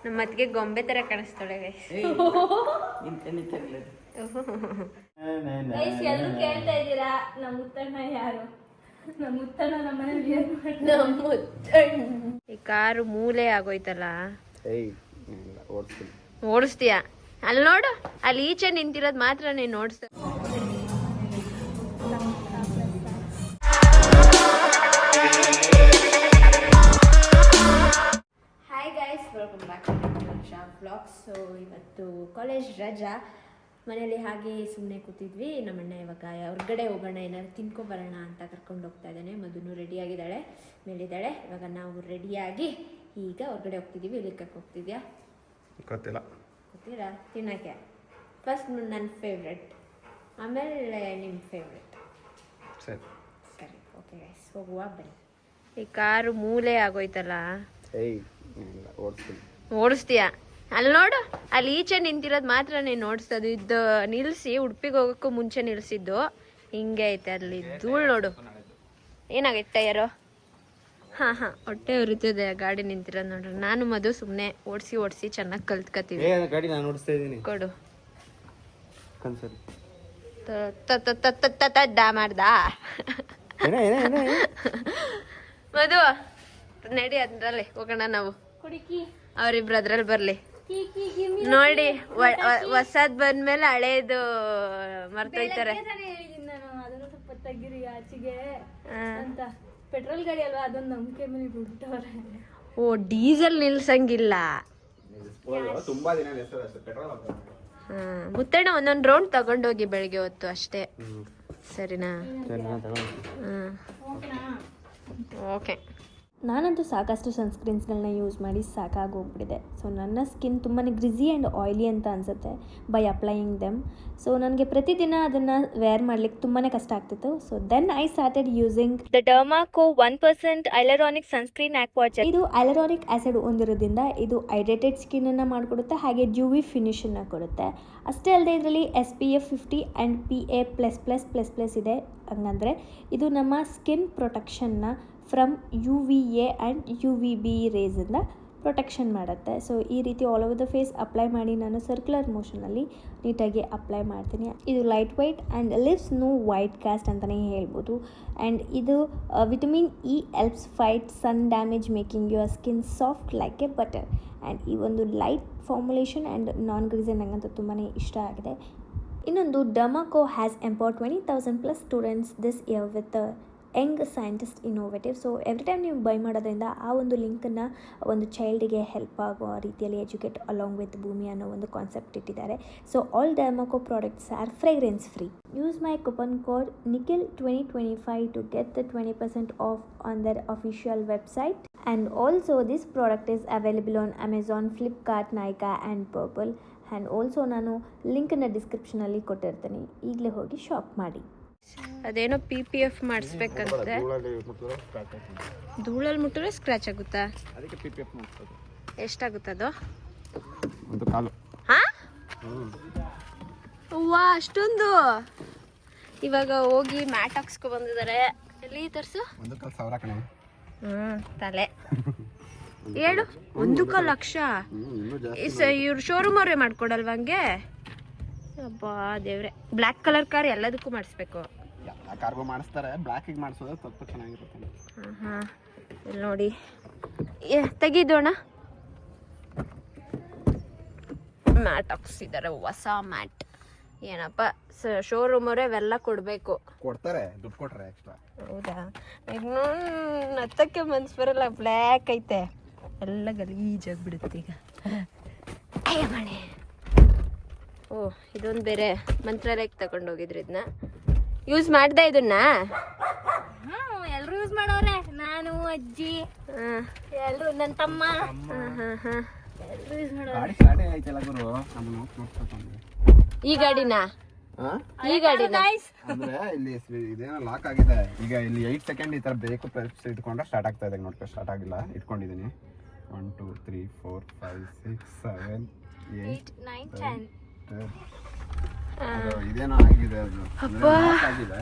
ನಮ್ಮ ಅತ್ತಿಗೆ ಗೊಂಬೆ ತರ ಕಾಣಿಸ್ತಾಳೆ ಗೈಸ್. ಎಲ್ಲರೂ ಕೇಳ್ತಾ ಇದ್ದೀರಾ ನಮ್ಮ ಮುತ್ತಣ್ಣ ಯಾರು? ನಮ್ಮ ಮುತ್ತಣ್ಣ ನಮ್ಮನೇಲಿ ಈ ಕಾರು ಮೂಲೆ ಆಗೋಯ್ತಲ್ಲ, ಓಡಿಸ್ತೀಯ? ಅಲ್ಲಿ ನೋಡು, ಅಲ್ಲಿ ಈಚೆ ನಿಂತಿರೋದು ಮಾತ್ರ ನೀನು ಓಡಿಸ್ತ. Hi guys, welcome back to Varsha vlogs. So ಇವತ್ತು ಕಾಲೇಜ್ ರಜಾ, ಮನೇಲಿ ಹಾಗೆ ಸುಮ್ಮನೆ ಕೂತಿದ್ವಿ. ನಮ್ಮಣ್ಣ ಇವಾಗ ಹೊರಗಡೆ ಹೋಗೋಣ, ಏನಾದ್ರು ತಿನ್ಕೊಬರೋಣ ಅಂತ ಕರ್ಕೊಂಡು ಹೋಗ್ತಾ ಇದ್ದಾನೆ. ಮಧುನು ರೆಡಿಯಾಗಿದ್ದಾಳೆ, ಮೇಲಿದ್ದಾಳೆ. ಇವಾಗ ನಾವು ರೆಡಿಯಾಗಿ ಈಗ ಹೊರಗಡೆ ಹೋಗ್ತಿದ್ದೀವಿ. ಎಲ್ಲಿ ಕರ್ಕೊಂಡು ಹೋಗ್ತಿದ್ಯಾ ಗೊತ್ತಿಲ್ಲ. ಗೊತ್ತಿಲ್ಲ, ತಿನ್ನೋಕ್ಕೆ. ಫಸ್ಟ್ ನನ್ನ ಫೇವ್ರೆಟ್, ಆಮೇಲೆ ನಿಮ್ಮ ಫೇವ್ರೆಟ್. ಸರಿ ಸರಿ, ಓಕೆ ಗೈಸ್, ಹೋಗುವ ಬನ್ನಿ. ಈ ಕಾರು ಮೂಲೆ ಆಗೋಯ್ತಲ್ಲ, ಓಡಿಸ್ತೀಯ? ಅಲ್ಲಿ ನೋಡು, ಅಲ್ಲಿ ಈಚೆ ನಿಂತಿರೋದು ಮಾತ್ರ ನೀನು ಓಡಿಸ್ತದು. ಇದು ನಿಲ್ಲಿಸಿ ಉಡುಪಿಗೆ ಹೋಗೋಕ್ಕೂ ಮುಂಚೆ ನಿಲ್ಲಿಸಿದ್ದು ಹಿಂಗೆ ಐತೆ. ಅಲ್ಲಿ ಧೂಳು ನೋಡು, ಏನಾಗೈತೆ ಟಯರು? ಹಾಂ ಹೊಟ್ಟೆ ಉರಿತದೆ ಗಾಡಿ ನಿಂತಿರೋದು ನೋಡ್ರಿ. ನಾನು ಮಧು ಸುಮ್ಮನೆ ಓಡಿಸಿ ಚೆನ್ನಾಗಿ ಕಲ್ತ್ಕತೀವಿ. ಗಾಡಿ ನಾನು ಓಡಿಸ್ತಾ ಇದ್ದೀನಿ. ಕೊಡು. ಕನ್ಸರಿ ಮಾಡ್ದ ಮಧು, ನಡಿ ಅದ್ರಲ್ಲಿ ಹೋಗೋಣ ನಾವು. ಅವ್ರಿಬ್ರು ಅದ್ರಲ್ಲಿ ಬರ್ಲಿ. ನೋಡಿ, ಹೊಸದ್ ಬಂದ್ಮೇಲೆ ಹಳೇದು ಮರ್ತೋಯ್ತಾರೆ. ಸ್ವಲ್ಪ ತೆಗಿರಿ ಆಚೆಗೆ ಅಂತ. ಪೆಟ್ರೋಲ್ ಗಾಡಿ ಅಲ್ವಾ, ಅದೊಂದು ನಂಬಿಕೆ ಮೇಲೆ ಬಿಡ್ತವ್ರೆ. ಓ, ಡೀಸೆಲ್ ನಿಲ್ಸಂಗಿಲ್ಲ. ತುಂಬಾ ದಿನ ಪೆಟ್ರೋಲ್. ಮುತ್ತಣ್ಣ ಒಂದೊಂದು ರೌಂಡ್ ತಗೊಂಡೋಗಿ ಬೆಳಿಗ್ಗೆ ಹೊತ್ತು ಅಷ್ಟೇ, ಸರಿನಾ? ಓಕೆ. ನಾನಂತೂ ಸಾಕಷ್ಟು ಸನ್ಸ್ಕ್ರೀನ್ಸ್ಗಳನ್ನ ಯೂಸ್ ಮಾಡಿ ಸಾಕಾಗೋಗ್ಬಿಟ್ಟಿದೆ. ಸೊ ನನ್ನ ಸ್ಕಿನ್ ತುಂಬಾ ಗ್ರಿಝಿ ಆ್ಯಂಡ್ ಆಯ್ಲಿ ಅಂತ ಅನಿಸುತ್ತೆ ಬೈ ಅಪ್ಲೈಯಿಂಗ್ ದೆಮ್. ಸೊ ನನಗೆ ಪ್ರತಿದಿನ ಅದನ್ನು ವೇರ್ ಮಾಡ್ಲಿಕ್ಕೆ ತುಂಬಾ ಕಷ್ಟ ಆಗ್ತಿತ್ತು. So then I started using the Derma Co 1% hyaluronic sunscreen aqua gel. ಇದು ಹೈಲರಾನಿಕ್ ಆ್ಯಸಿಡ್ ಹೊಂದಿರೋದ್ರಿಂದ ಇದು ಹೈಡ್ರೇಟೆಡ್ ಸ್ಕಿನ್ನನ್ನು ಮಾಡಿಕೊಡುತ್ತೆ, ಹಾಗೆ ಡ್ಯೂವಿ ಫಿನಿಶನ್ನು ಕೊಡುತ್ತೆ. ಅಷ್ಟೇ ಅಲ್ಲದೆ ಇದರಲ್ಲಿ SPF 50 ಆ್ಯಂಡ್ PA++++ ಇದೆ. ಹಂಗಂದರೆ ಇದು ನಮ್ಮ ಸ್ಕಿನ್ ಪ್ರೊಟೆಕ್ಷನ್ನ ಫ್ರಮ್ UVA ಆ್ಯಂಡ್ UVB ರೇಸಿಂದ ಪ್ರೊಟೆಕ್ಷನ್ ಮಾಡುತ್ತೆ. ಸೊ ಈ ರೀತಿ all over the face apply ಮಾಡಿ ನಾನು ಸರ್ಕ್ಯುಲರ್ ಮೋಷನಲ್ಲಿ ನೀಟಾಗಿ ಅಪ್ಲೈ ಮಾಡ್ತೀನಿ. ಇದು light weight and leaves no white cast ಅಂತಲೇ ಹೇಳ್ಬೋದು. ಆ್ಯಂಡ್ ಇದು vitamin E helps fight sun damage, making your skin soft like a butter. And ಈ ಒಂದು light formulation and non greasy ನನಗಂತೂ ತುಂಬಾ ಇಷ್ಟ ಆಗಿದೆ. ಇನ್ನೊಂದು, Derma Co has empowered 20,000+ students this year with Young scientist innovative. So every time ನೀವು by ಮಾಡೋದ್ರಿಂದ ಆ ಒಂದು ಲಿಂಕನ್ನು ಒಂದು ಚೈಲ್ಡಿಗೆ ಹೆಲ್ಪ್ ಆಗೋ ರೀತಿಯಲ್ಲಿ ಎಜುಕೇಟ್ ಅಲಾಂಗ್ ವಿತ್ ಭೂಮಿ ಅನ್ನೋ ಒಂದು ಕಾನ್ಸೆಪ್ಟ್ ಇಟ್ಟಿದ್ದಾರೆ. So all Derma Co products are fragrance free. Use my coupon code NIKHIL2025 to get the 20% off on their official website. And also this product is available on Amazon, Flipkart, Nykaa and Purple. And also ನಾನು ಲಿಂಕನ್ನು ಡಿಸ್ಕ್ರಿಪ್ಷನಲ್ಲಿ ಕೊಟ್ಟಿರ್ತೀನಿ, ಈಗಲೇ ಹೋಗಿ shop ಮಾಡಿ. ಅದೇನೋ PPF ಮಾಡಿಸ್ಬೇಕಂತೆ. ಧೂಳಲ್ಲಿ ಮುಟ್ಟಿದ್ರೆ scratch ಆಗುತ್ತಾ? ಅದಕ್ಕೆ PPF ಮಾಡಿಸೋದು. ಎಷ್ಟಾಗುತ್ತದು? ಒಂದು ಕಾಲು. ಹಾ, ವಾ, ಅಷ್ಟೊಂದು? ಇವಾಗ ಹೋಗಿ ಮ್ಯಾಟ್ ಹಾಕ್ಸ್ಕೊ ಬಂದಿದ್ದಾರೆ. ಎಲ್ಲಿ ತರ್ಸು? ಒಂದು ಕಾಲು 1,000 ಕಣೆ. ತಲೆ ಹೇಳು, 1 ಲಕ್ಷ? ಇವ್ರು ಶೋರೂಮ್ ಅವರೇ ಮಾಡ್ಕೊಡಲ್ವ ಹಂಗೆ? ಅಬ್ಬಾ ದೇವ್ರೆ, ಬ್ಲ್ಯಾಕ್ ಕಲರ್ ಕಾರ್ ಎಲ್ಲದಕ್ಕೂ ಮಾಡಿಸ್ಬೇಕು. ಎಲ್ಲ ಕಾರ್ಗೂ ಮಾಡಿಸ್ತಾರೆ, ಬ್ಲ್ಯಾಕಿಗೆ ಮಾಡಿಸೋದು ಸ್ವಲ್ಪ ಚೆನ್ನಾಗಿರುತ್ತೆ. ಹಾಂ, ಇಲ್ಲಿ ನೋಡಿ, ತೆಗಿದೋಣ. ಮ್ಯಾಟ್ ಹಾಕ್ಸಿದ್ದಾರೆ, ಹೊಸ ಮ್ಯಾಟ್. ಏನಪ್ಪ, ಶೋರೂಮ್ ಅವರೇ ಅವೆಲ್ಲ ಕೊಡಬೇಕು. ಕೊಡ್ತಾರೆ, ದುಡ್ಡು ಕೊಟ್ರೆ ಎಕ್ಸ್ಟ್ರಾ. ಹೌದಾ? ಇನ್ನೂ ಹತ್ತಕ್ಕೆ ಮನ್ಸು ಬರಲ್ಲ, ಬ್ಲ್ಯಾಕ್ ಐತೆ, ಎಲ್ಲ ಗಲೀಜಾಗ್ಬಿಡುತ್ತೆ ಈಗ. ಅಯ್ಯ ಮಣೆ. ಓ, ಇದೊಂದು ಬೇರೆ ಮಂತ್ರಾಲಯಕ್ಕೆ ತಗೊಂಡೋಗಿದ್ರು. ಇದನ್ನ ಯೂಸ್ ಮಾಡ್ದೆ ಇದನ್ನ? ಎಲ್ಲರೂ ಯೂಸ್ ಮಾಡೋರೆ, ನಾನು, ಅಜ್ಜಿ, ಎಲ್ಲರೂ, ನನ್ನ ತಮ್ಮ, ಎಲ್ಲರೂ ಯೂಸ್ ಮಾಡೋರು. ಈ ಗಾಡಿನ? ಈ ಗಾಡಿನ ಅಂದ್ರೆ ಇಲ್ಲಿ ಇದೇನೋ ಲಾಕ್ ಆಗಿದೆ. ಈಗ ಇಲ್ಲಿ 8 ಸೆಕೆಂಡ್ ಈ ತರ ಬೇಕು ಪ್ರೆಸ್ ಇಟ್ಕೊಂಡ್ರೆ ಸ್ಟಾರ್ಟ್ ಆಗ್ತಾ ಇದೆ. ನೋಡ್ಕೊ, ಸ್ಟಾರ್ಟ್ ಆಗಿಲ್ಲ, ಇಟ್ಕೊಂಡಿದ್ದೀನಿ. 1 2 3 4 5 6 7 8 9 10. ಇದೇನೋ ಆಗಿದೆ, ಅದು ಆಗಿದೆ.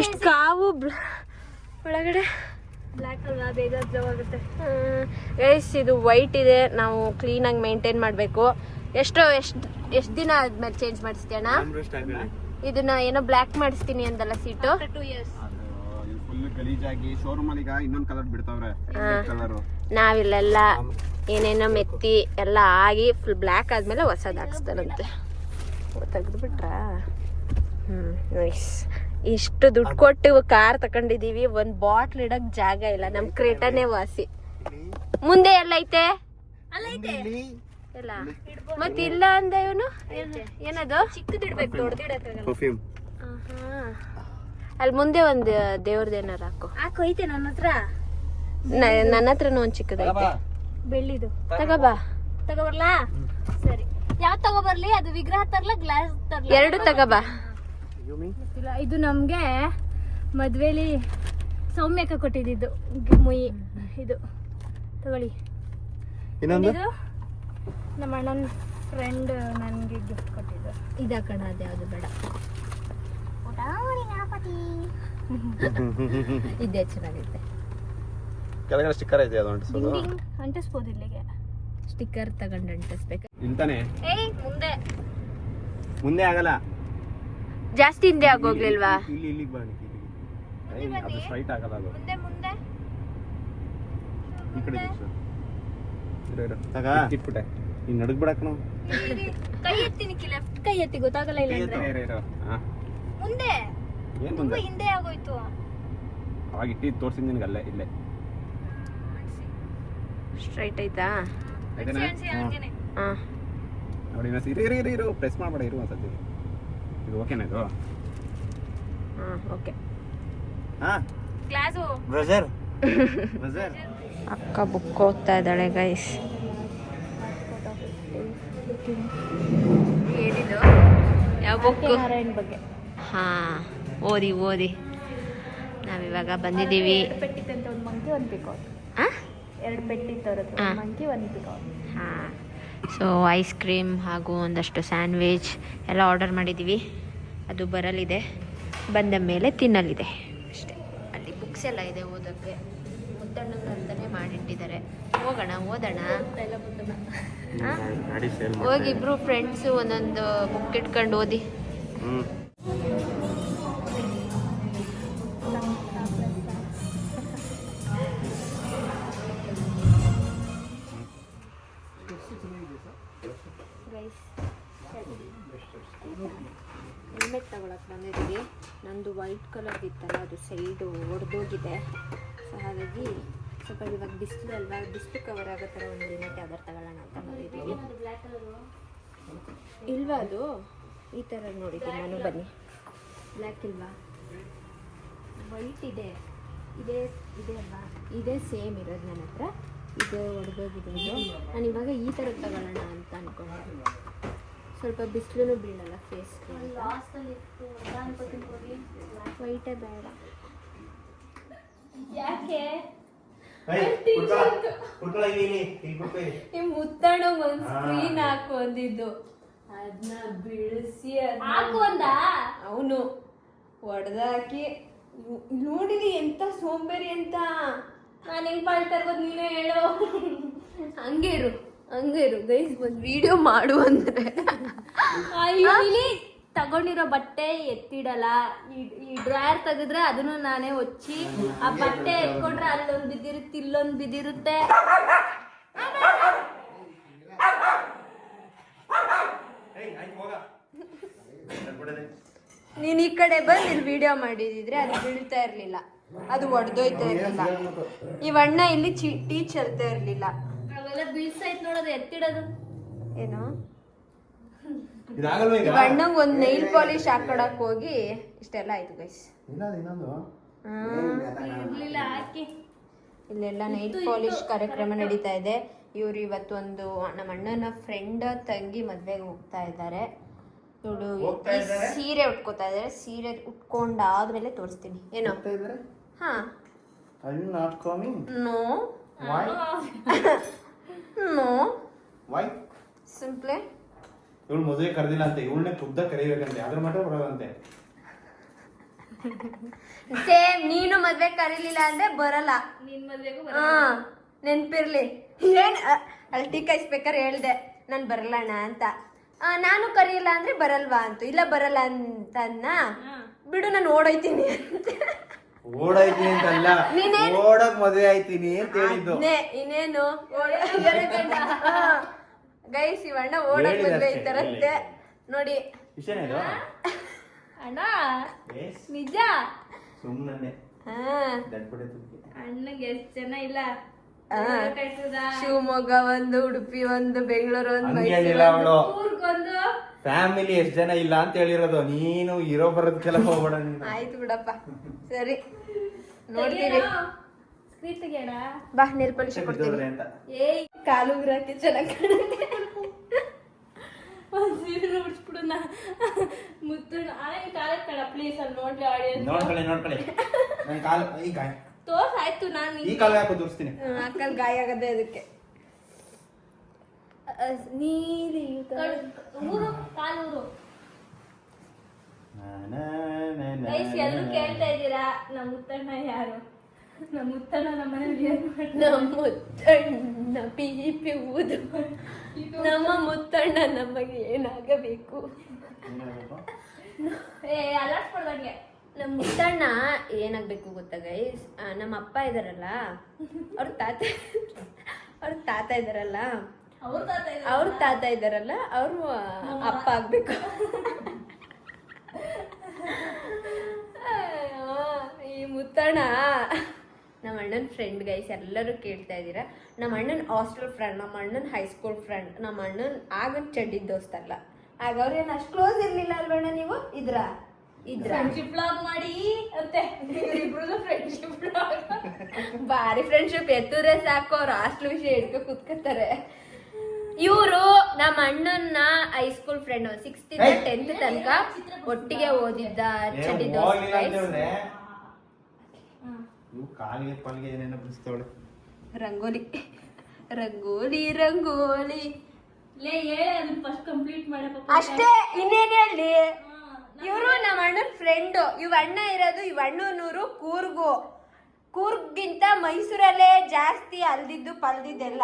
ಇಷ್ಟು ಕಾವು ಒಳಗಡೆ ಬ್ಲ್ಯಾಕ್ ಅಲ್ವಾ ಬೇಗ ಅಬ್ಸರ್ವ್ ಆಗುತ್ತೆ. ಗೈಸ್ ಇದು ವೈಟ್ ಇದೆ, ನಾವು ಕ್ಲೀನಾಗಿ ಮೇಂಟೈನ್ ಮಾಡಬೇಕು. ಎಷ್ಟು ದಿನ ಆದ್ಮೇಲೆ ಚೇಂಜ್ ಮಾಡಿಸ್ತೀಯಣ್ಣ? ಇದನ್ನ ಏನೋ ಬ್ಲ್ಯಾಕ್ ಮಾಡಿಸ್ತೀನಿ ಅಂದಲ್ಲ ಸೀಟು. 2 years. ಫುಲ್ ಗಲೀಜಾಗಿ ಶೋರೂಮ್ ಅಲ್ಲಿ ಈಗ ಇನ್ನೊಂದು ಕಲರ್ ಬಿಡ್ತಾವ್ರೆ ಕಲರ್. ನಾವಿಲ್ಲೆಲ್ಲ ಏನೇನೋ ಮೆತ್ತಿ ಎಲ್ಲ ಆಗಿ ಫುಲ್ ಬ್ಲ್ಯಾಕ್ ಆದ್ಮೇಲೆ ಹೊಸದ್ ಹಾಕ್ಸ್ತಾರಂತೆ. ತೆಗೆದ್ಬಿಟ್ರ ನೈಸ್. ಇಷ್ಟು ದುಡ್ಡು ಕೊಟ್ಟು ಕಾರ್ ತಕೊಂಡಿದೀವಿ, ಒಂದ್ ಬಾಟ್ಲ್ ಇಡಕ್ ಜಾಗ ಇಲ್ಲ. ನಮ್ ಕ್ರೇಟಾನೇ ವಾಸಿ. ಮುಂದೆ ಎಲ್ಲ ಐತೆ ಎಲ್ಲ ಮತ್ ಇಲ್ಲ ಅಂದ ಇವನು ಏನದು ಚಿಕ್ಕದಿಡ್ಬೇಕು, ದೊಡ್ಡದಿಡಕ್ಕಾಗಲ್ಲ. ಅಲ್ಲಿ ಮುಂದೆ ಒಂದು ದೇವ್ರದ್ದು ಏನಾರ ಹಾಕು. ಐತೆ ನನ್ನ ಹತ್ರ. ನನ್ನ ಹತ್ರನೂ ಒಂದ್ ಚಿಕ್ಕದೈತೆ. ಬೆಳ್ಳಿದು ತಗೋಬಾ. ತಗೋಬರ್ಲಾ? ಸರಿ. ಯಾವ್ ತಗೋಬರ್ಲಿ? ಅದು ವಿಗ್ರಹ ತರ್ಲಾ ಗ್ಲಾಸ್ ತರ್ಲಾ? 2 ತಗೋಬಾ. ಗೊತ್ತಿಲ್ಲ. ಇದು ನಮ್ಗೆ ಮದ್ವೆಲಿ ಸೌಮ್ಯಕ್ಕ ಕೊಟ್ಟಿದ್ದು ಮುಯಿ. ಇದು ತಗೊಳ್ಳಿ. ಇದು ನಮ್ಮ ಅಣ್ಣನ ಫ್ರೆಂಡ್ ನನಗೆ ಗಿಫ್ಟ್ ಕೊಟ್ಟಿದ್ದು. ಇದ ಕಣ, ಅದ್ಯಾವ್ದು ಬೇಡ. ಇದೇ ಚೆನ್ನಾಗಿದೆ. ಕೆಳಗಡೆ ಸ್ಟಿಕ್ಕರ್ ಐತೆ ಅದು ಅಂಟಿಸೋದು. ಅಂಟಿಸ್ಬೋದು ಇಲ್ಲಿಗೆ. ಸ್ಟಿಕ್ಕರ್ ತಗೊಂಡು ಅಂಟಿಸ್ಬೇಕು. ಇಂತಾನೆ ಏಯ್ ಮುಂದೆ ಆಗಲ್ಲ, ಜಾಸ್ತಿ ಹಿಂದೆ ಆಗೋಗ್ಲಿಲ್ವಾ? ಇಲ್ಲಿ ಬನ್ನಿ. ಅದು ಸ್ಟ್ರೈಟ್ ಆಗಲ್ಲ, ಅದು ಮುಂದೆ ಈ ಕಡೆ ಇಟ್ಬಿಟ್ಟೆ. ನೀನ್ ನಡಗ್ ಬಿಡಕ್ ನಾವು ಕೈ ಎತ್ತೀನಿ. ಲೆಫ್ಟ್ ಕೈ ಎತ್ತಿ, ಗೊತ್ತಾಗಲ್ಲ. ಇಲ್ಲ ಮುಂದೆ ಏನ್ ತುಂಬಾ ಹಿಂದೆ ಆಗೋಯ್ತು. ಅವಾಗ ಇಟ್ಟಿದ್ದು ತೋರ್ಸಿದ್ ನಿನ್ಗೆ ಅಲ್ಲೇ ಇಲ್ಲೇ ಸ್ಟ್ರೈಟ್ ಆಯ್ತಾ? ನೋಡಿ ಇರು ಪ್ರೆಸ್ ಮಾಡ್ಬೇಡ, ಇರು ಒಂದ್ಸತಿ. ಇದು ಓಕೆನಾ? ಇದು ಓಕೆ. ಗ್ಲಾಸು ಬ್ರದರ್ ಅಕ್ಕ ಬುಕ್ ಓದ್ತಾ ಇದ್ದಾಳೆ ಗೈಸ್. ಏನಿದು? ಯಾವ ಬುಕ್? ನಾರಾಯಣ್ ಬಗ್ಗೆ. ಹಾ, ಓದಿ ನಾವಿವಾಗ ಬಂದಿದ್ದೀವಿ. 2 ಪೆಟ್ಟಿತ್ತಂತೆ, ಒಂದು ಮಂಕಿ ಒಂದು ಪಿಕಾಕ್. 2 ಪೆಟ್ಟಿತ್ತು ಅವ್ರ ಹತ್ರ, ಒಂದು ಮಂಕಿ ಒಂದು ಪಿಕಾಕ್. ಹಾ, ಸೊ ಐಸ್ ಕ್ರೀಮ್ ಹಾಗೂ ಒಂದಷ್ಟು ಸ್ಯಾಂಡ್ವಿಚ್ ಎಲ್ಲ ಆರ್ಡರ್ ಮಾಡಿದ್ದೀವಿ. ಅದು ಬರಲಿದೆ, ಬಂದ ಮೇಲೆ ತಿನ್ನಲಿದೆ ಅಷ್ಟೇ. ಅಲ್ಲಿ ಬುಕ್ಸ್ ಎಲ್ಲ ಇದೆ ಓದೋಕ್ಕೆ. ಮುದ್ದಣ್ಣಂಗಂತಲೇ ಮಾಡಿಟ್ಟಿದ್ದಾರೆ. ಹೋಗೋಣ, ಓದೋಣ. ಹೋಗಿ ಇಬ್ರು ಫ್ರೆಂಡ್ಸು ಒಂದೊಂದು ಬುಕ್ ಇಟ್ಕೊಂಡು ಓದಿ. ಹೆಲ್ಮೆಟ್ ತಗೊಳಕ್ಕೆ ಬಂದಿದ್ದೀವಿ. ನಂದು ವೈಟ್ ಕಲರ್ ಇತ್ತಲ್ಲ, ಅದು ಸೈಡು ಒಡೆದೋಗಿದೆ. ಸೊ ಹಾಗಾಗಿ ಸ್ವಲ್ಪ ಇವಾಗ ಬಿಸಿಲು ಅಲ್ವಾ, ಬಿಸಿಲು ಕವರ್ ಆಗೋ ಥರ ಒಂದು ಹೆಲ್ಮೆಟ್ ಯಾವ್ದಾರು ತಗೊಳ್ಳೋಣ ಅಂತ ಬಂದಿದ್ದೀವಿ. ಇಲ್ವಾ ಅದು? ಈ ಥರ ನೋಡಿದ್ದೀನಿ ನಾನು. ಬನ್ನಿ. ಬ್ಲ್ಯಾಕ್ ಇಲ್ವಾ? ವೈಟ್ ಇದೆ ಅಲ್ವಾ? ಇದೇ ಸೇಮ್ ಇರೋದು ನನ್ನ ಹತ್ರ. ಇದು ಒಡೆದೋಗಿದೆ. ನಾನು ಇವಾಗ ಈ ಥರದ್ದು ತಗೊಳ್ಳೋಣ ಅಂತ ಅಂದ್ಕೊಂಡೆ. ಸ್ವಲ್ಪ ಬಿಸಿಲು ಬೀಳಲ್ಲ ಫೇಸ್ಗೆ. ವೈಟೇ ಬೇಡ. ಯಾಕೆ ಮುತ್ತಣ್ಣ ಒಂದು ಸ್ಕ್ರೀನ್ ಹಾಕು ಅಂದಿದ್ದು, ಅದನ್ನ ಬಿಡಿಸಿ ಹಾಕು ಅಂದ ಅವನು ಹೊಡೆದಾಕಿ. ನೋಡಿರಿ ಎಂತ ಸೋಂಬೇರಿ ಅಂತ. ನಾನು ಹೆಂಗ್ ಮಾಡ್ತಾ ಇರ್ಬೋದು ನೀನೇ ಹೇಳು. ಹಂಗೆ ಇರು ಗೈಸ್, ಒಂದು ವಿಡಿಯೋ ಮಾಡು ಅಂದ್ರೆ. ಇಲ್ಲಿ ತಗೊಂಡಿರೋ ಬಟ್ಟೆ ಎತ್ತಿಡಲ್ಲ. ಈ ಡ್ರಾಯರ್ ತೆಗೆದ್ರೆ ಅದನ್ನು ನಾನೇ ಹೊಚ್ಚಿ, ಆ ಬಟ್ಟೆ ಎತ್ಕೊಂಡ್ರೆ ಅಲ್ಲೊಂದು ಬಿದ್ದಿರುತ್ತೆ, ಇಲ್ಲೊಂದು ಬಿದ್ದಿರುತ್ತೆ. ನೀನ್ ಈ ಕಡೆ ಬಂದು ಇಲ್ಲಿ ವಿಡಿಯೋ ಮಾಡಿದಿದ್ರೆ ಅದು ಬೀಳ್ತಾ ಇರ್ಲಿಲ್ಲ, ಅದು ಒಡೆದೋಯ್ತಾ ಇರ್ಲಿಲ್ಲ. ಇವಣ್ಣ ಇಲ್ಲಿ ಟೀ ಚಲ್ತಾ ಇರ್ಲಿಲ್ಲ. ಅವೆಲ್ಲ ಬೀಳ್ಸೈತ್ ನೋಡೋದು, ಎತ್ತಿಡೋದು ಏನು. ಇವಣ್ಣಂಗ್ ಒಂದ್ ನೈಲ್ ಪಾಲಿಶ್ ಹಾಕೊಡಕ್ ಹೋಗಿ ಇಷ್ಟೆಲ್ಲ ಆಯ್ತು ಗೈಸ್. ಇರ್ಲಿಲ್ಲ ಹಾಕಿ. ಇಲ್ಲೆಲ್ಲ ನೈಲ್ ಪಾಲಿಶ್ ಕಾರ್ಯಕ್ರಮ ನಡೀತಾ ಇದೆ. ಇವ್ರು ಇವತ್ತು ಒಂದು ನಮ್ಮ ಅಣ್ಣನ ಫ್ರೆಂಡ್ ತಂಗಿ ಮದ್ವೆಗೆ ಹೋಗ್ತಾ ಇದ್ದಾರೆ. ನೋಡು, ಸೀರೆ ಉಟ್ಕೋತಾ ಇದಾರೆ. ಸೀರೆ ಉಟ್ಕೊಂಡಾದ್ಮೇಲೆ ತೋರಿಸ್ತೀನಿ. ಏನೋ? ಹಾ, ನೋ ನೋ, ಸಿಂಪ್ಲಿ. ಇವಳು ಮದುವೆ ಕರೆದಿಲ್ಲ ಅಂತ, ಇವಳನ್ನೇ ಖುದ್ದ ಕರೀಬೇಕಂತೆ, ಅದ್ರ ಮಾತ್ರ ಬರೋದಂತೆ. ಸೇಮ್ ನೀನು ಮದ್ವೆ ಕರೀಲಿಲ್ಲ ಅಂದ್ರೆ ಬರಲ್ಲ. ನಿನ್ ಮದ್ವೆಗೂ ಹಾ ನೆನ್ಪಿರ್ಲಿ. ಏನ್ ಅಲ್ಟಿ ಕಾಯಿಸ್ಬೇಕಾರೆ ಹೇಳ್ದೆ ನಾನು ಬರಲ್ಲಣ್ಣ ಅಂತ. ನಾನು ಕರೀಲ್ಲ ಅಂದ್ರೆ ಬರಲ್ವಾ ಅಂತ. ಇಲ್ಲ ಬರಲ್ಲ ಅಂತ ಬಿಡು ನಾನು ಓಡೋಯ್ತೀನಿ ಅಂತ. ಓಡಾಯ್ತೀನಿ ಅಂತಲ್ಲ, ಓಡಕ್ ಮದ್ವೆ ಆಯ್ತೀನಿ ಅಂತ ಹೇಳಿದ್ದು. ಇನ್ನೇನು ಗೈಸ್ ಇವಣ್ಣ ಓಡಕ್ ಮದ್ವೆ ಐತಾರಂತೆ ನೋಡಿ. ವಿಷಯನೇನು ಅಣ್ಣ ನಿಜ ಸುಮ್ಮನೆ ಅಣ್ಣಗೆ ಎಷ್ಟ್ ಜನ ಇಲ್ಲ. ಶಿವಮೊಗ್ಗ ಒಂದು, ಉಡುಪಿ ಒಂದು, ಬೆಂಗಳೂರು ಒಂದು, ಹಂಗೇನಿಲ್ಲ ಅವಳು. ಊರ್ಗೊಂದು ಫ್ಯಾಮಿಲಿ ಎಷ್ಟ್ ಜನ ಇಲ್ಲ ಅಂತ ಹೇಳಿರೋದು. ನೀನು ಇರೋ ಬರೋದಕ್ಕೆಲ್ಲ ಹೋಗ್ಬೇಡ ನೀನು. ಆಯ್ತು ಬಿಡಪ್ಪ, ಸರಿ ನೋಡ್ತೀವಿ. ಸ್ಕ್ರೀನ್ ತೆಗಿಯೋಣ ಬಾ, ನೀರ್ ಪಾಲಿಶ್ ಕೊಡ್ತೀನಿ. ಅಂತ ಏಯ್ ಕಾಲು ಉಗ್ರಕ್ಕೆ ಚೆನ್ನಾಗಿ ಕಾಣುತ್ತೆ. ನೋಡ್ಸ್ಬಿಡೋಣ ಮುತ್ತು ಕಾಲಕ್ಕೆ ತಡ ಪ್ಲೀಸ್ ಅಲ್ಲಿ ನೋಡ್ಲಿ ಆಡಿಯನ್ಸ್. ನೋಡ್ಕೊಳ್ಳಿ ನನ್ ಕಾಲು ಈಗ ತೋರ್ಸ್ ಆಯ್ತು. ನಾನು ಈ ಕಾಲು ಯಾಕೋ ತೋರಿಸ್ತೀನಿ. ಅಕ್ಕಲ್ ಗಾಯ ಆಗದೆ ಅದಕ್ಕೆ. ನೀರಿ ಊರು ಕಾಲೂರು ಗೈಸ್ ಎಲ್ಲರೂ ಕೇಳ್ತಾ ಇದ್ದೀರಾ ನಮ್ಮ ಮುತ್ತಣ್ಣ ಯಾರು? ನಮ್ಮ ಮುತ್ತಣ್ಣ ನಮ್ಮ ಮನೇಲಿ ಏನ್ ಮಾಡ್ತಾರೆ? ನಮ್ಮ ಮುತ್ತಣ್ಣ ಪಿ ಊದು. ನಮ್ಮ ಮುತ್ತಣ್ಣ ನಮಗೆ ಏನಾಗಬೇಕು? ಅಲ್ಲಾಡ್ಸ್ಕೊಳ್ದಂಗೆ. ನಮ್ಮ ಮುತ್ತಣ್ಣ ಏನಾಗಬೇಕು ಗೊತ್ತಾ ಗೈಸ್? ನಮ್ಮ ಅಪ್ಪ ಇದಾರಲ್ಲ, ಅವ್ರ ತಾತ ಇದಾರಲ್ಲ, ಅವ್ರ ತಾತ ಇದಾರಲ್ಲ, ಅವರು ಅಪ್ಪ ಆಗ್ಬೇಕು. ಈ ಮುತ್ತಣ್ಣ ನಮ್ಮ ಅಣ್ಣನ ಫ್ರೆಂಡ್ ಗೈಸ್. ಎಲ್ಲರೂ ಕೇಳ್ತಾ ಇದ್ದೀರಾ. ನಮ್ಮ ಅಣ್ಣನ ಹಾಸ್ಟೆಲ್ ಫ್ರೆಂಡ್, ನಮ್ಮ ಅಣ್ಣನ ಹೈಸ್ಕೂಲ್ ಫ್ರೆಂಡ್, ನಮ್ಮ ಅಣ್ಣನ ಆಗನ್ ಚಡ್ಡಿದ ದೋಸ್ತ ಅಲ್ಲ. ಆಗ ಅವ್ರೇನು ಅಷ್ಟು ಕ್ಲೋಸ್ ಇರ್ಲಿಲ್ಲ ಅಲ್ವಣ್ಣ? ನೀವು ಇದ್ರ ಫ್ರೆಂಡ್ಶಿಪ್ ಬ್ಲಾಗ್ ಮಾಡಿ ಅಂತೆ ಇಬ್ರದ್ದು ಫ್ರೆಂಡ್ಶಿಪ್ ಬ್ಲಾಗ್. ಭಾರಿ ಫ್ರೆಂಡ್ಶಿಪ್. ಎತ್ತುದ್ರೆ ಸಾಕು, ಅವ್ರ ಹಾಸ್ಟೆಲ್ ವಿಷಯ ಹಿಡ್ಕೊ ಕುತ್ಕೋತಾರೆ. ಇವರು ನಮ್ಮ ಅಣ್ಣನ ಹೈಸ್ಕೂಲ್ ಫ್ರೆಂಡ್. 6th ಇಂದ 10th ತನಕ ಒಟ್ಟಿಗೆ ಓದಿದ್ದ ಚಡ್ಡಿ ದೋಸ್ತ. ಕಾಲಿಗೆ ಪಾಲಿಗೆ ಏನೇನೋ ಬಿಡಿಸ್ತವಳೆ. ರಂಗೋಲಿ ರಂಗೋಲಿ ರಂಗೋಲಿ ಲೇ ಹೇಳಿ ಅದನ್ನ ಫಸ್ಟ್ ಕಂಪ್ಲೀಟ್ ಮಾಡಪ್ಪ. ಅಷ್ಟೇ, ಇನ್ನೇನ್ ಹೇಳಿ. ಇವರು ನಮ್ಮ ಅಣ್ಣನ ಫ್ರೆಂಡ್. ಇವ್ ಅಣ್ಣ ಇರೋದು, ಇವ್ ಅಣ್ಣನೂರು ಕೂರ್ಗಿಂತ ಮೈಸೂರಲ್ಲೇ ಜಾಸ್ತಿ ಅಲ್ದಿದ್ದು ಪಲ್ದಿದ್ದೆಲ್ಲ.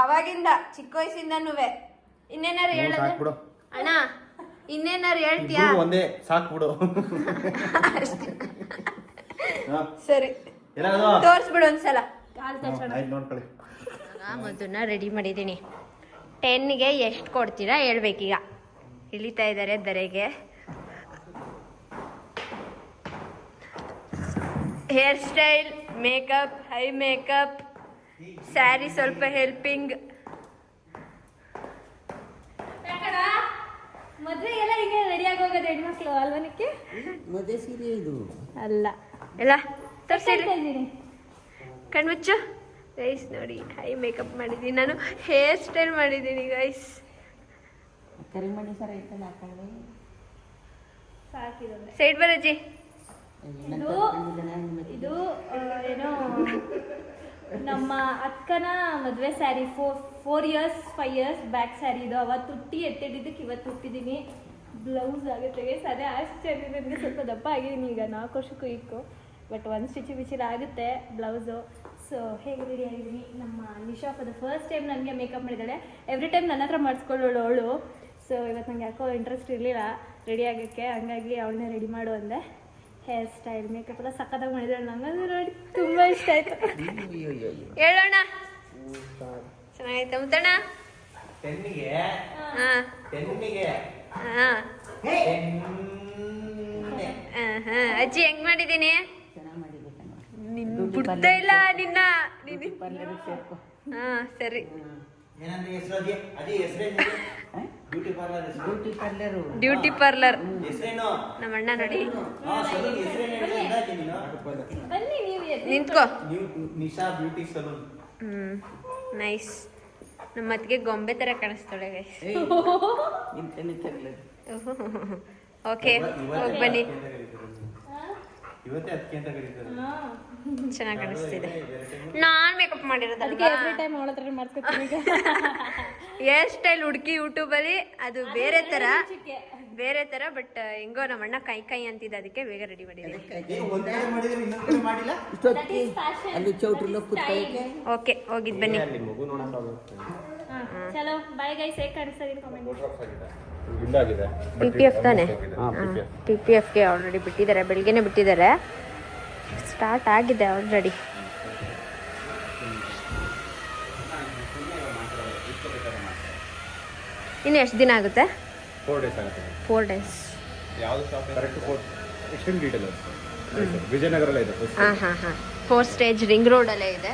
ಅವಾಗಿಂದ ಚಿಕ್ಕ ವಯಸ್ಸಿಂದನೂ. ಇನ್ನೇನಾರು ಹೇಳೋದು ಅಣ್ಣ? ಇನ್ನೇನಾರು ಹೇಳ್ತೀಯಾ? ಒಂದೇ ಸಾಕು ಬಿಡು. ಸರಿ ತೋರ್ಸ್ಬಿಡು ಒಂದ್ಸಲ. ನೋಡ್ಕೊಳ್ಳಿ. ಮಧುನ ರೆಡಿ ಮಾಡಿದ್ದೀನಿ. 10ಗೆ ಎಷ್ಟು ಕೊಡ್ತೀರಾ ಹೇಳ್ಬೇಕೀಗ. ಇಳಿತಾ ಇದ್ದಾರೆ ದರೆಗೆ. Hair style, makeup, high makeup, sari ಸ್ವಲ್ಪ ಹೆಲ್ಪಿಂಗ್. ಮದ್ವೆಗೆಲ್ಲ ಈಗ ರೆಡಿ ಆಗೋಗೋದು ಹೆಣ್ಮಕ್ಳು ಅಲ್ವನಕ್ಕೆ? ಮದುವೆ ಸೀರೆ ಇದು ಅಲ್ಲ ಎಲ್ಲ ತೋರಿಸಿದ್ದೀನಿ. ಕಣ್ಮುಚ್ಚು ಗೈಸ್. ನೋಡಿ ಹೈ ಮೇಕಪ್ ಮಾಡಿದ್ದೀನಿ ನಾನು, ಹೇರ್ ಸ್ಟೈಲ್ ಮಾಡಿದ್ದೀನಿ ಗೈಸ್. ಕರಿಮಣಿ ಸರ ಐತಲ್ಲ ಹಾಕೊಳ್ಳಿ. ಸಾಕಿರೋದು ಸೈಡ್ ಬರಜ್ಜಿ. ಇದು ಏನೋ ನಮ್ಮ ಅಕ್ಕನ ಮದುವೆ sari. 4 years 5 years back sari ಇದು. ಅವತ್ತು ಹುಟ್ಟಿ ಎತ್ತಿಟ್ಟಿದ್ದಕ್ಕೆ ಇವತ್ತು ಹುಟ್ಟಿದ್ದೀನಿ. ಬ್ಲೌಸ್ ಆಗುತ್ತೆ ಗೈಸ್. ಅದೇ ಆಶ್ಚರ್ಯ ನನಗೆ. ಸ್ವಲ್ಪ ದಪ್ಪ ಆಗಿದ್ದೀನಿ ಈಗ 4 ವರ್ಷಕ್ಕೂ ಈಕು. ಬಟ್ ಒಂದು ಸ್ಟಿಚಿಲ್ ಆಗುತ್ತೆ ಬ್ಲೌಸು. ಸೊ ಹೇಗೆ ರೆಡಿ ಆಗಿದ್ದೀನಿ. ನಮ್ಮ Nisha for the first time ನನಗೆ ಮೇಕಪ್ ಮಾಡಿದ್ದಾಳೆ. ಎವ್ರಿ ಟೈಮ್ ನನ್ನ ಹತ್ರ ಮಾಡಿಸ್ಕೊಳ್ಳೋಳು ಅವಳು. ಸೊ ಇವತ್ತು ನಂಗೆ ಯಾಕೋ ಇಂಟ್ರೆಸ್ಟ್ ಇರಲಿಲ್ಲ ರೆಡಿ ಆಗೋಕ್ಕೆ, ಹಂಗಾಗಿ ಅವಳನ್ನೇ ರೆಡಿ ಮಾಡು ಅಂದೆ. ಹೇರ್ ಸ್ಟೈಲ್ ಮೇಕಪ್ ಎಲ್ಲ ಸಕ್ಕತ್ತಾಗಿ ಮಾಡಿದ್ದಾಳೆ. ನಂಗೆ ನೋಡಿ ತುಂಬ ಇಷ್ಟ ಆಯಿತು. ಹೇಳೋಣ ಚೆನ್ನಾಗೈತೆ ಮುತ್ತಣ್ಣ? ಹಾಂ ಅಜ್ಜಿ ಹೆಂಗ್ ಮಾಡಿದ್ದೀನಿ? ಬಿಡ್ತಾ ಇಲ್ಲ ನಿನ್ನ. ಹಾ ಸರಿ. ಬ್ಯೂಟಿ ಪಾರ್ಲರ್ ನಮ್ಮ ಅಣ್ಣ ನೋಡಿ. ಬನ್ನಿ ನೀವು ನಿಂತ್ಕೋ. Nisha beauty salon. ನೈಸ್. ನಮ್ಮ ಅತ್ತಿಗೆ ಗೊಂಬೆ ತರ ಕಾಣಿಸ್ತಾಳೆ ಗೈಸ್. ಓಕೆ ಹೋಗಿ ಬನ್ನಿ. ಇವತ್ತೇ ಅದಕ್ಕೆ ಅಂತ ಕರೀತಾರೆ. ಚೆನ್ನಾಗಿ ಕಾಣಿಸ್ತಿದೆ. ನಾನ್ ಮೇಕಪ್ ಮಾಡಿರೋದಲ್ವಾ. ಎವ್ರಿ ಟೈಮ್ ಅವಳ ಹತ್ರ ಮಾಡಿಸ್ಕೊತೀನಿ. ಹೇರ್ ಸ್ಟೈಲ್ ಹುಡುಕಿ ಯೂಟ್ಯೂಬಲ್ಲಿ ಅದು ಬೇರೆ ತರ ಬೇರೆ ತರ ಬಟ್ ಹೆಂಗೋ ನಮ್ಮ ಅಣ್ಣ ಕೈ ಕೈ ಅಂತಿದ್ದ ಅದಕ್ಕೆ ಬೇಗ ರೆಡಿ ಮಾಡಿದ್ವಿ. ಒಂದ್ ಕಡೆ ಮಾಡಿದ್ರೆ ಇನ್ನೊಂದ್ ಕಡೆ ಮಾಡಿಲ್ಲ. ಇಷ್ಟೊತ್ತಿಗೆ ಅಲ್ಲಿ ಚೌಟ್ರಿలో ಕೂತ್ಕೊಳ್ಳೋಕೆ ಓಕೆ ಹೋಗಿದ್ ಬನ್ನಿ. ಅಲ್ಲಿ ಮಗು ನೋಡಕ್ಕಾಗುತ್ತೆ. ಚಲೋ ಬಾಯ್ ಗೈಸ್ ಹೇಗೆ ಕಾಣಿಸ್ತಾ ಕಾಮೆಂಟ್ ಇಲ್ಲಾಗಿದೆ. PPF ತಾನೆ? ಹಾಂ PPFಗೆ ಆಲ್ರೆಡಿ ಬಿಟ್ಟಿದ್ದಾರೆ, ಬೆಳಿಗ್ಗೆನೆ ಬಿಟ್ಟಿದ್ದಾರೆ. ಸ್ಟಾರ್ಟ್ ಆಗಿದೆ ಆಲ್ರೆಡಿ. ಇನ್ನು ಎಷ್ಟು ದಿನ ಆಗುತ್ತೆ? 4 days ಆಗುತ್ತೆ. 4 days. ಯಾವ್ದು ಶಾಪ್ ಕರೆಕ್ಟ್ 4 ಎಕ್ಸ್ಟೆಂಡ್ ಡೀಟೇಲ್ ವಿಜಯನಗರಲ್ಲೇ ಇದೆ. ಹಾಂ 4 ಸ್ಟೇಜ್ ರಿಂಗ್ ರೋಡಲ್ಲೇ ಇದೆ.